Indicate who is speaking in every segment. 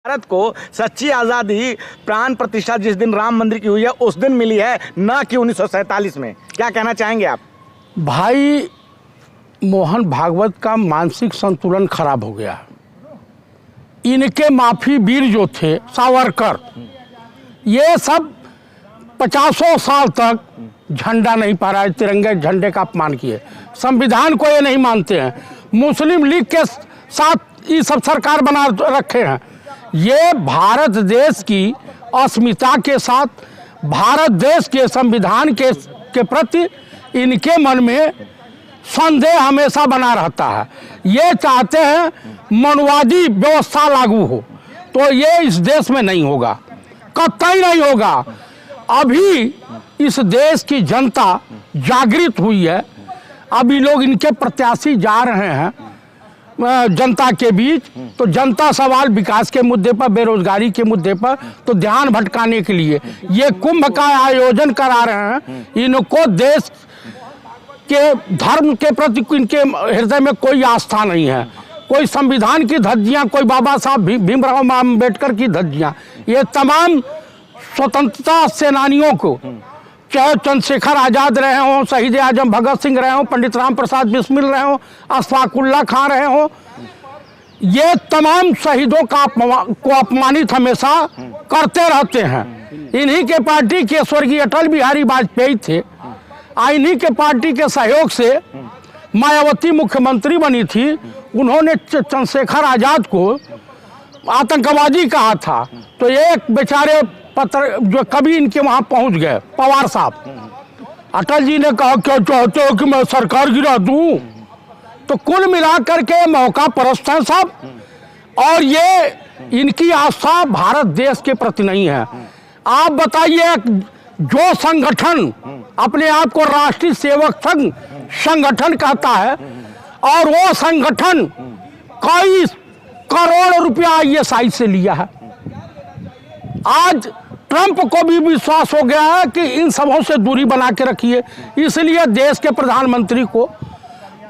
Speaker 1: भारत को सच्ची आज़ादी प्राण प्रतिष्ठा जिस दिन राम मंदिर की हुई है उस दिन मिली है, ना कि 1947 में। क्या कहना चाहेंगे आप?
Speaker 2: भाई मोहन भागवत का मानसिक संतुलन खराब हो गया। इनके माफी वीर जो थे सावरकर, ये सब 50 साल तक झंडा नहीं पा रहा है, तिरंगे झंडे का अपमान किए, संविधान को ये नहीं मानते हैं, मुस्लिम लीग के साथ ये सब सरकार बना रखे हैं। ये भारत देश की अस्मिता के साथ, भारत देश के संविधान के प्रति इनके मन में संदेह हमेशा बना रहता है। ये चाहते हैं मनवादी व्यवस्था लागू हो, तो ये इस देश में नहीं होगा, कतई नहीं होगा। अभी इस देश की जनता जागृत हुई है, अभी लोग इनके प्रत्याशी जा रहे हैं जनता के बीच, तो जनता सवाल विकास के मुद्दे पर, बेरोजगारी के मुद्दे पर, तो ध्यान भटकाने के लिए ये कुंभ का आयोजन करा रहे हैं। इनको देश के धर्म के प्रति इनके हृदय में कोई आस्था नहीं है, कोई संविधान की धज्जियां, कोई बाबा साहब भीमराव अम्बेडकर की धज्जियां, ये तमाम स्वतंत्रता सेनानियों को, चाहे चंद्रशेखर आज़ाद रहे हों, शहीद आजम भगत सिंह रहे हों, पंडित राम प्रसाद बिस्मिल रहे हों, अशफाक उल्लाह खां रहे हों, ये तमाम शहीदों को अपमानित हमेशा करते रहते हैं। इन्हीं के पार्टी के स्वर्गीय अटल बिहारी वाजपेयी थे, इन्हीं के पार्टी के सहयोग से मायावती मुख्यमंत्री बनी थी। उन्होंने चंद्रशेखर आज़ाद को आतंकवादी कहा था, तो एक बेचारे पत्र जो कभी इनके वहाँ पहुँच गए, पवार साहब, अटल जी ने कहा क्या चाहते हो कि मैं सरकार गिरा दूँ? तो कुल मिलाकर के मौका परस्त हैं सब, और ये इनकी आस्था भारत देश के प्रति नहीं है। आप बताइए, जो संगठन अपने आप को राष्ट्रीय सेवक संघ संगठन कहता है, और वो संगठन कई करोड़ रुपया ISI से लिया है, आज ट्रंप को भी विश्वास हो गया है कि इन सबों से दूरी बना के रखिए, इसलिए देश के प्रधानमंत्री को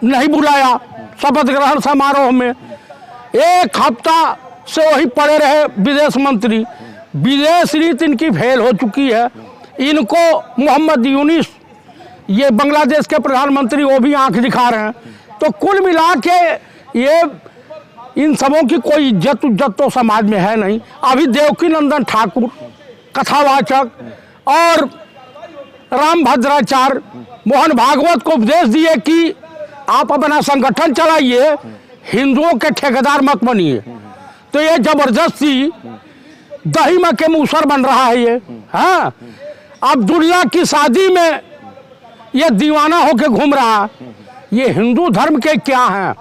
Speaker 2: नहीं बुलाया शपथ ग्रहण समारोह में। एक हफ्ता से वही पड़े रहे विदेश मंत्री। विदेश नीति इनकी फेल हो चुकी है। इनको मोहम्मद यूनुस, ये बांग्लादेश के प्रधानमंत्री, वो भी आंख दिखा रहे हैं। तो कुल मिला के ये इन सबों की कोई इज्जत तो समाज में है नहीं। अभी देवकी नंदन ठाकुर कथावाचक और राम भद्राचार्य मोहन भागवत को उपदेश दिए कि आप अपना संगठन चलाइए, हिंदुओं के ठेकेदार मत बनिए। तो ये जबरदस्ती दही में के मूसर बन रहा है ये। हाँ, अब्दुल्ला की शादी में ये दीवाना होके घूम रहा। ये हिंदू धर्म के क्या हैं?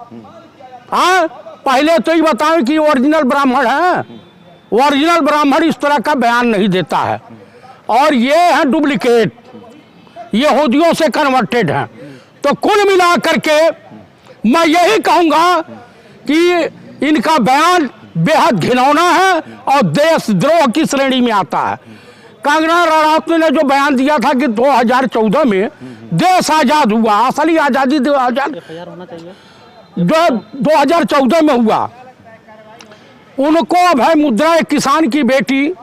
Speaker 2: हाँ, पहले तो ये बताएं कि ओरिजिनल ब्राह्मण है। ओरिजिनल ब्राह्मण इस तरह का बयान नहीं देता है, और ये है डुप्लीकेट, यहूदियों से कन्वर्टेड हैं। तो कुल मिला करके मैं यही कहूँगा कि इनका बयान बेहद घिनौना है और देशद्रोह की श्रेणी में आता है। कंगना रनौत ने जो बयान दिया था कि 2014 में देश आज़ाद हुआ, असली आज़ादी 2014 में हुआ। उनको अभय मुद्रा, एक किसान की बेटी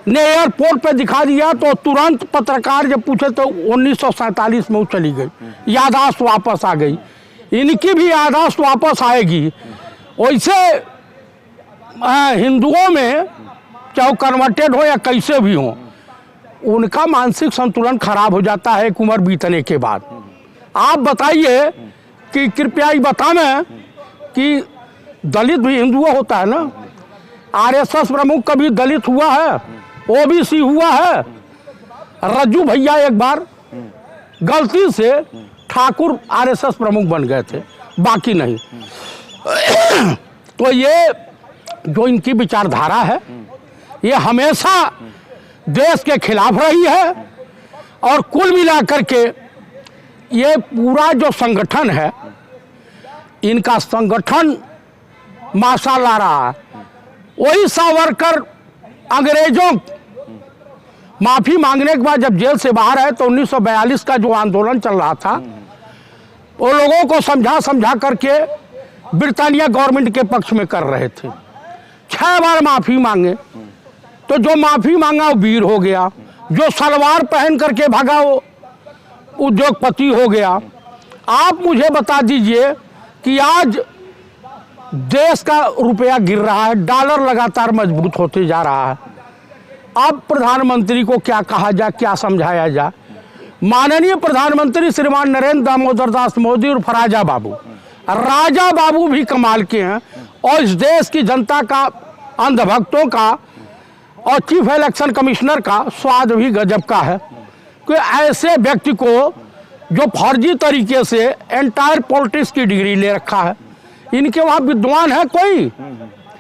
Speaker 2: ने एयरपोर्ट पे दिखा दिया, तो तुरंत पत्रकार जब पूछे तो 1947 में वो चली गई, याददाश्त वापस आ गई। इनकी भी याददाश्त वापस आएगी। वैसे हिंदुओं में चाहे कन्वर्टेड हो या कैसे भी हो, उनका मानसिक संतुलन खराब हो जाता है एक उम्र बीतने के बाद। आप बताइए कि कृपया ये बताएं कि दलित भी हिंदू होता है ना? RSS प्रमुख कभी दलित हुआ है? OBC हुआ है? रज्जू भैया एक बार गलती से ठाकुर RSS प्रमुख बन गए थे, बाकी नहीं। तो ये जो इनकी विचारधारा है, ये हमेशा देश के खिलाफ रही है, और कुल मिलाकर के ये पूरा जो संगठन है, इनका संगठन माशाल्लाह रहा है। वही सावरकर अंग्रेजों माफ़ी मांगने के बाद जब जेल से बाहर आए तो 1942 का जो आंदोलन चल रहा था, वो लोगों को समझा करके ब्रिटानिया गवर्नमेंट के पक्ष में कर रहे थे। 6 बार माफी मांगे, तो जो माफी मांगा वो वीर हो गया, जो सलवार पहन करके भागा वो उद्योगपति हो गया। आप मुझे बता दीजिए कि आज देश का रुपया गिर रहा है, डॉलर लगातार मजबूत होते जा रहा है। अब प्रधानमंत्री को क्या कहा जाए, क्या समझाया जाए? माननीय प्रधानमंत्री श्रीमान नरेंद्र दामोदर दास मोदी और राजा बाबू भी कमाल के हैं, और इस देश की जनता का, अंधभक्तों का और चीफ इलेक्शन कमिश्नर का स्वाद भी गजब का है कि ऐसे व्यक्ति को जो फर्जी तरीके से एंटायर पॉलिटिक्स की डिग्री ले रखा है, इनके वहाँ विद्वान है कोई?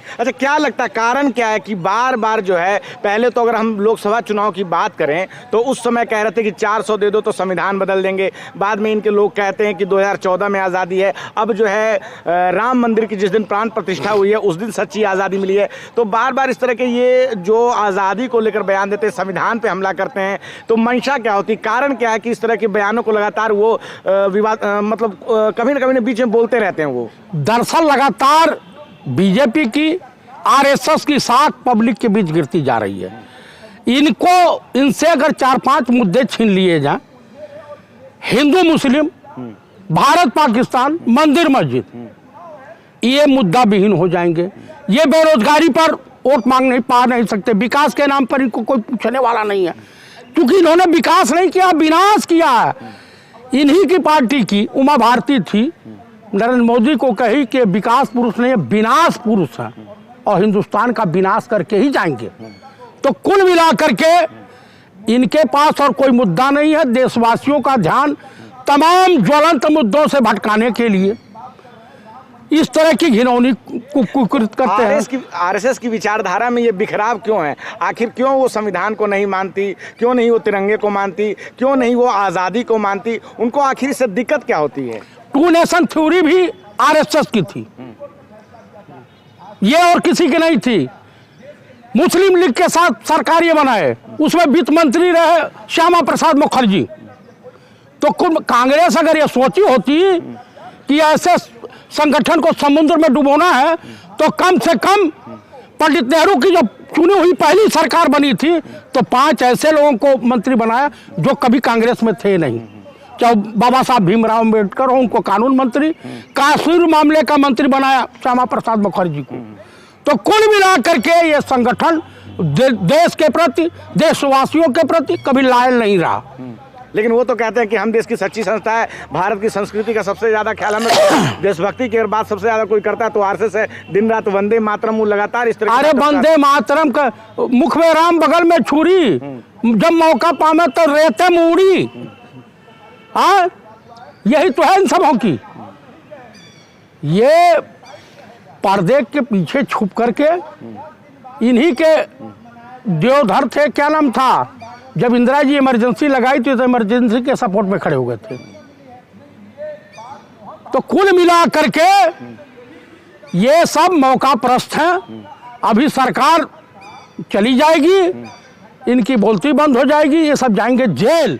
Speaker 1: अच्छा, क्या लगता है कारण क्या है कि बार बार जो है, पहले तो अगर हम लोकसभा चुनाव की बात करें तो उस समय कह रहे थे कि 400 दे दो तो संविधान बदल देंगे, बाद में इनके लोग कहते हैं कि 2014 में आज़ादी है, अब जो है राम मंदिर की जिस दिन प्राण प्रतिष्ठा हुई है उस दिन सच्ची आज़ादी मिली है। तो बार बार इस तरह के ये जो आज़ादी को लेकर बयान देते हैं, संविधान पर हमला करते हैं, तो मंशा क्या होती, कारण क्या है कि इस तरह के बयानों को लगातार वो विवाद मतलब कभी ना कभी बीच में बोलते रहते हैं? वो
Speaker 2: दरअसल लगातार बीजेपी की, आरएसएस की साख पब्लिक के बीच गिरती जा रही है। इनसे अगर 4-5 मुद्दे छीन लिए जाएं, हिंदू मुस्लिम, भारत पाकिस्तान, मंदिर मस्जिद, ये मुद्दा विहीन हो जाएंगे। ये बेरोजगारी पर वोट मांग नहीं पा नहीं सकते, विकास के नाम पर इनको कोई पूछने वाला नहीं है, क्योंकि इन्होंने विकास नहीं किया, विनाश किया है। इन्हीं की पार्टी की उमा भारती थी, नरेंद्र मोदी को कही कि विकास पुरुष नहीं, विनाश पुरुष है और हिंदुस्तान का विनाश करके ही जाएंगे। तो कुल मिला करके इनके पास और कोई मुद्दा नहीं है। देशवासियों का ध्यान तमाम ज्वलंत मुद्दों से भटकाने के लिए इस तरह की घिनौनी कुकृत करते हैं।
Speaker 1: आरएसएस की विचारधारा में ये बिखराव क्यों है? आखिर क्यों वो संविधान को नहीं मानती, क्यों नहीं वो तिरंगे को मानती, क्यों नहीं वो आज़ादी को मानती? उनको आखिर से दिक्कत क्या होती है?
Speaker 2: 2 नेशन थ्योरी भी आरएसएस की थी, ये और किसी की नहीं थी। मुस्लिम लीग के साथ सरकार ये बनाए, उसमें वित्त मंत्री रहे श्यामा प्रसाद मुखर्जी। तो कांग्रेस अगर ये सोची होती कि ऐसे संगठन को समुद्र में डुबोना है, तो कम से कम पंडित नेहरू की जो चुनी हुई पहली सरकार बनी थी, तो 5 ऐसे लोगों को मंत्री बनाया जो कभी कांग्रेस में थे नहीं। चाहे बाबा साहब भीमराव अम्बेडकर हो, उनको कानून मंत्री, कश्मीर मामले का मंत्री बनाया श्यामा प्रसाद मुखर्जी को। तो कुल मिला करके ये संगठन देश के प्रति, देशवासियों के प्रति कभी लायल नहीं रहा।
Speaker 1: लेकिन वो तो कहते हैं कि हम देश की सच्ची संस्था है, भारत की संस्कृति का सबसे ज्यादा ख्याल हमें, देशभक्ति की अगर बात सबसे ज्यादा कोई करता है तो आरएसएस है। दिन रात वंदे मातरम वो लगातार इस तरह।
Speaker 2: अरे वंदे मातरम का मुख में राम, बगल में छुरी, जब मौका पावे तो रेते मूड़ी। हाँ, यही तो है इन सबों की। ये पर्दे के पीछे छुप करके इन्हीं के देवधर थे, क्या नाम था, जब इंदिरा जी इमरजेंसी लगाई थी तो इमरजेंसी के सपोर्ट में खड़े हो गए थे। तो कुल मिला करके ये सब मौका प्रस्त हैं। अभी सरकार चली जाएगी, इनकी बोलती बंद हो जाएगी, ये सब जाएंगे जेल।